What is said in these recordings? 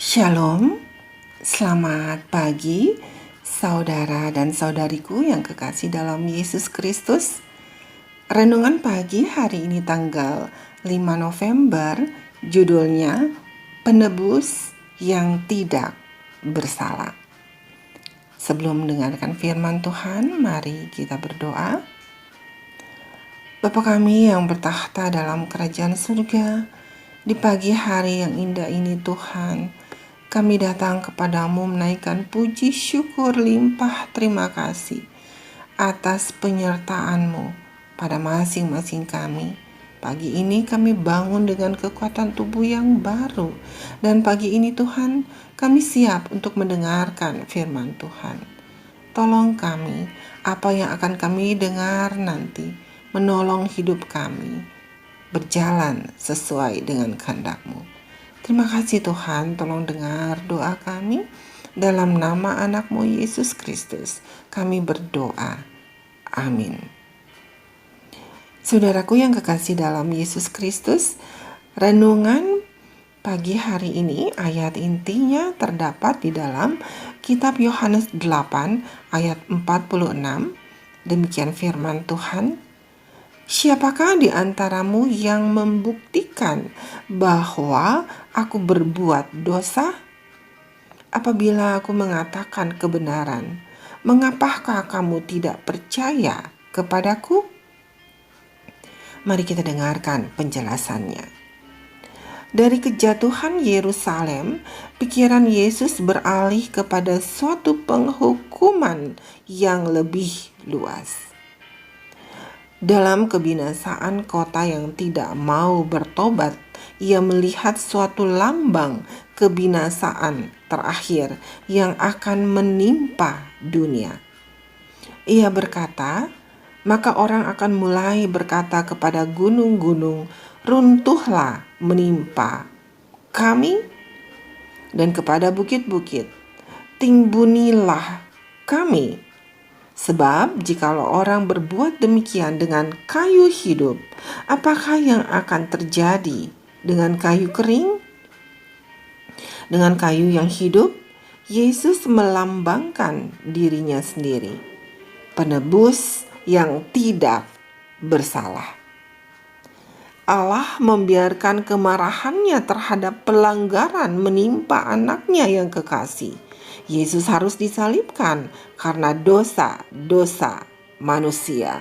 Shalom, selamat pagi saudara dan saudariku yang kekasih dalam Yesus Kristus. Renungan pagi hari ini tanggal 5 November, judulnya Penebus yang Tidak Bersalah. Sebelum mendengarkan firman Tuhan, mari kita berdoa. Bapa kami yang bertahta dalam kerajaan surga, di pagi hari yang indah ini Tuhan, kami datang kepadamu menaikkan puji syukur limpah terima kasih atas penyertaan-Mu pada masing-masing kami. Pagi ini kami bangun dengan kekuatan tubuh yang baru, dan pagi ini Tuhan, kami siap untuk mendengarkan firman Tuhan. Tolong kami, apa yang akan kami dengar nanti, menolong hidup kami berjalan sesuai dengan kehendak-Mu. Terima kasih Tuhan, tolong dengar doa kami. Dalam nama anak-Mu Yesus Kristus, kami berdoa. Amin. Saudaraku yang kekasih dalam Yesus Kristus, renungan pagi hari ini ayat intinya terdapat di dalam kitab Yohanes 8 ayat 46. Demikian firman Tuhan. Siapakah di antaramu yang membuktikan bahwa aku berbuat dosa? Apabila aku mengatakan kebenaran, mengapakah kamu tidak percaya kepadaku? Mari kita dengarkan penjelasannya. Dari kejatuhan Yerusalem, pikiran Yesus beralih kepada suatu penghukuman yang lebih luas. Dalam kebinasaan kota yang tidak mau bertobat, ia melihat suatu lambang kebinasaan terakhir yang akan menimpa dunia. Ia berkata, maka orang akan mulai berkata kepada gunung-gunung, runtuhlah menimpa kami, dan kepada bukit-bukit, timbunilah kami. Sebab jikalau orang berbuat demikian dengan kayu hidup, apakah yang akan terjadi dengan kayu kering? Dengan kayu yang hidup, Yesus melambangkan dirinya sendiri, penebus yang tidak bersalah. Allah membiarkan kemarahannya terhadap pelanggaran menimpa anaknya yang kekasih. Yesus harus disalibkan karena dosa-dosa manusia.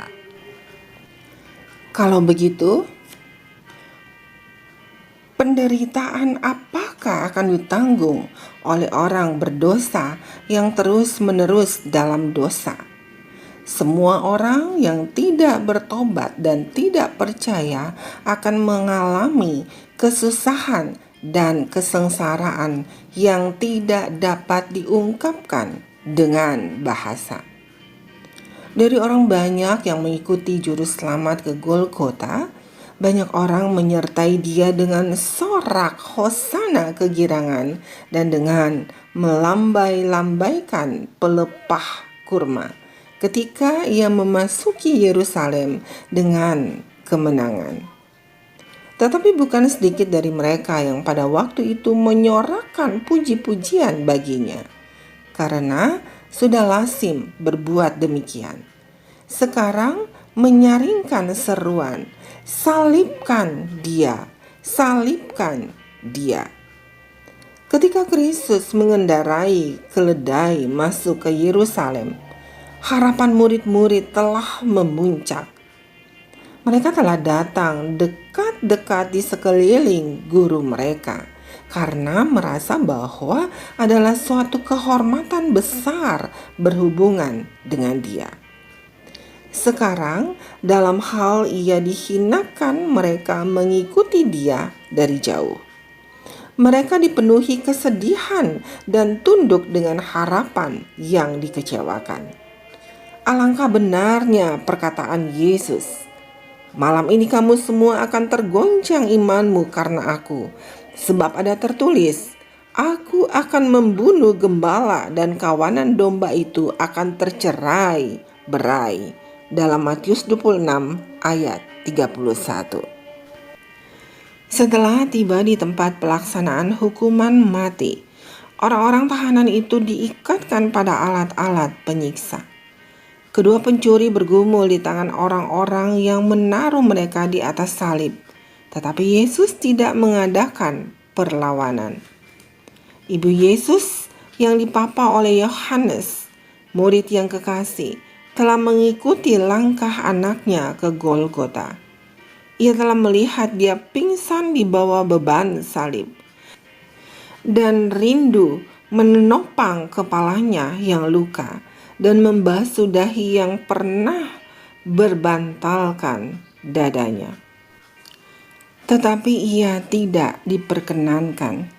Kalau begitu, penderitaan apakah akan ditanggung oleh orang berdosa yang terus-menerus dalam dosa? Semua orang yang tidak bertobat dan tidak percaya akan mengalami kesusahan dan kesengsaraan yang tidak dapat diungkapkan dengan bahasa. Dari orang banyak yang mengikuti juru selamat ke Golgota, banyak orang menyertai dia dengan sorak hosana kegirangan dan dengan melambai-lambaikan pelepah kurma ketika ia memasuki Yerusalem dengan kemenangan. Tetapi bukan sedikit dari mereka yang pada waktu itu menyorakkan puji-pujian baginya, karena sudah lazim berbuat demikian. Sekarang menyaringkan seruan, salibkan dia, salibkan dia. Ketika Kristus mengendarai keledai masuk ke Yerusalem, harapan murid-murid telah memuncak. Mereka telah datang dekat-dekat di sekeliling guru mereka karena merasa bahwa adalah suatu kehormatan besar berhubungan dengan dia. Sekarang dalam hal ia dihinakan, mereka mengikuti dia dari jauh. Mereka dipenuhi kesedihan dan tunduk dengan harapan yang dikecewakan. Alangkah benarnya perkataan Yesus, malam ini kamu semua akan tergoncang imanmu karena aku. Sebab ada tertulis, aku akan membunuh gembala dan kawanan domba itu akan tercerai-berai. Dalam Matius 26 ayat 31. Setelah tiba di tempat pelaksanaan hukuman mati, Orang-orang tahanan itu diikatkan pada alat-alat penyiksa. Kedua pencuri bergumul di tangan orang-orang yang menaruh mereka di atas salib. Tetapi Yesus tidak mengadakan perlawanan. Ibu Yesus yang dipapa oleh Yohanes, murid yang kekasih, telah mengikuti langkah anaknya ke Golgota. Ia telah melihat dia pingsan di bawah beban salib dan rindu menopang kepalanya yang luka dan membasuh dahi yang pernah berbantalkan dadanya. Tetapi ia tidak diperkenankan.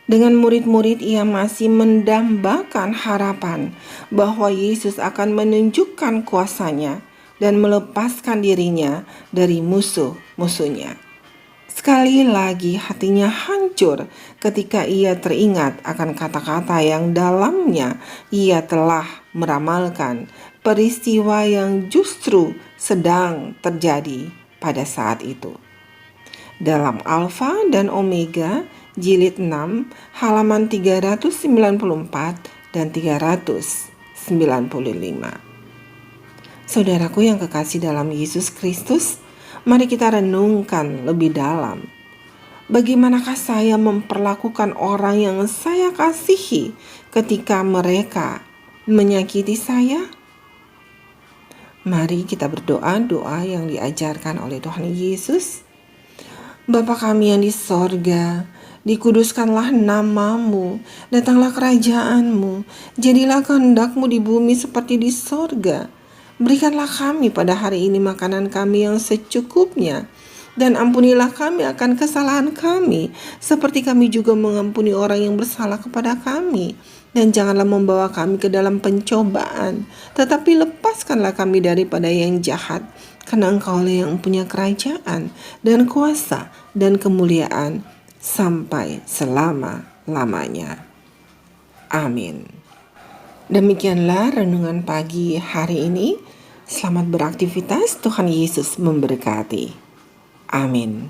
Dengan murid-murid ia masih mendambakan harapan bahwa Yesus akan menunjukkan kuasanya dan melepaskan dirinya dari musuh-musuhnya. Sekali lagi hatinya hancur ketika ia teringat akan kata-kata yang dalamnya ia telah meramalkan peristiwa yang justru sedang terjadi pada saat itu. Dalam Alfa dan Omega, jilid 6, halaman 394 dan 395. Saudaraku yang kekasih dalam Yesus Kristus, mari kita renungkan lebih dalam. Bagaimanakah saya memperlakukan orang yang saya kasihi ketika mereka menyakiti saya? Mari kita berdoa doa yang diajarkan oleh Tuhan Yesus. Bapa kami yang di sorga, dikuduskanlah namamu, datanglah kerajaanmu, jadilah kehendak-Mu di bumi seperti di sorga. Berikanlah kami pada hari ini makanan kami yang secukupnya, dan ampunilah kami akan kesalahan kami, seperti kami juga mengampuni orang yang bersalah kepada kami. Dan janganlah membawa kami ke dalam pencobaan, tetapi lepaskanlah kami daripada yang jahat, karena Engkaulah yang punya kerajaan dan kuasa dan kemuliaan sampai selama-lamanya. Amin. Demikianlah renungan pagi hari ini. Selamat beraktivitas, Tuhan Yesus memberkati. Amin.